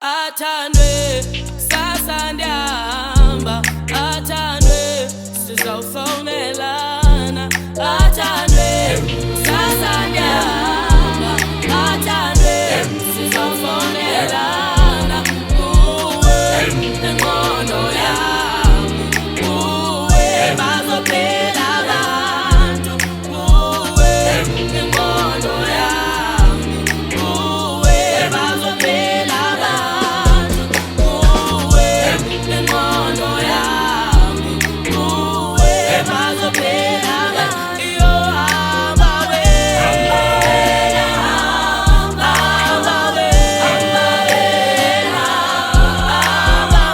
Athandwe sasa ndihamba, athandwe sizawufonelana, athandwe sasa ndihamba, athandwe sizawufonelana. Uwe engqondo yami, uwe bazophela abantu, uwe engqondo yami, uwe bazophela abantu, uwe engqondo yami, uwe bazophela abantu. Iyo hamba wena, hamba wena, hamba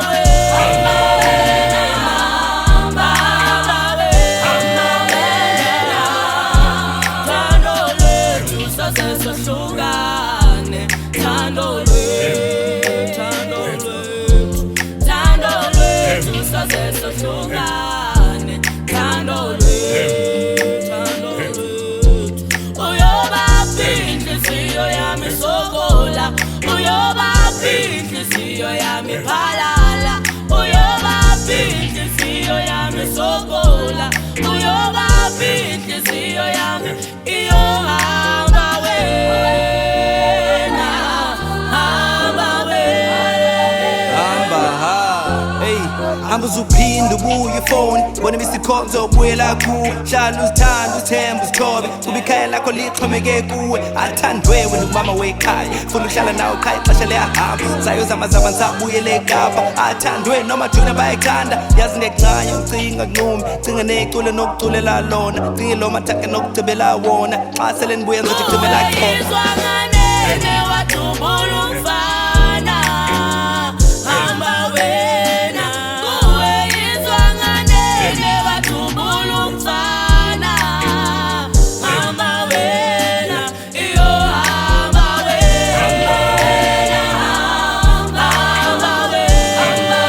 wena, hamba wena, hamba wena. Thando lwethu sase sohlukane, thando lwethu, thando lwethu, thando lwethu sase sohlukane, thando lwethu, thando lwethu. Uyobaphi inhliziyo yami sokola, uyobaphi inhliziyo yami phalala, uyobaphi inhliziyo yami sokola, uyobaphi inhliziyo yami. Iyohamba wena, hamba wena. Hamba uzuphinde ubuye ifoni, bona imisikho ngizobuyela kuwe. Hlala uzithanda uzithemba uzithobe, kuba ikhaya lakho lixhomeke kuwe. Athandwe wena umama wekhaya, funa ukuhlala nawe ekhaya ixesha liyahamba. Sayozamazama ngisabuyele eKapa. Athandwe noma juna bayayikhanda, yazi ngekuncane ucinga kunqumi, cinga neculo nokuculela lona, cinge lo mathake nokugcibela wona. Xa sele nibuye ngizothi gcibela khona. Wayizwa nganene wathubula umfana, hamba wena. Wayizwa nganene wathubula umfana, hamba wena. Iyohamba wena, hamba wena, hamba wena,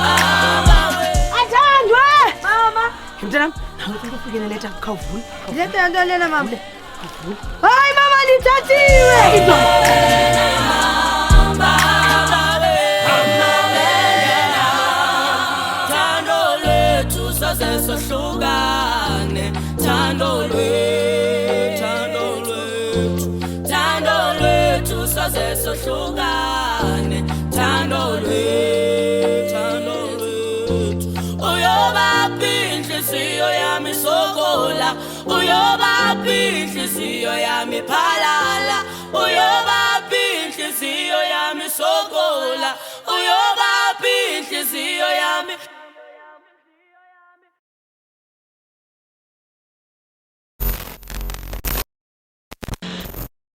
hamba wena. Athandwe! Mama! Mntanam, awufika ufike leta khawuvule. Leta nto lena mama. Hayi mama lithathiwe! Thando lwethu sase sohlukane, thando lwethu, thando lwethu, thando lwethu sase sohlukane, thando lwethu, thando lwethu. Uyobaphi inhliziyo yami sokola, uyobaphi inhliziyo yami phalala, uyobaphi inhliziyo yami sokola,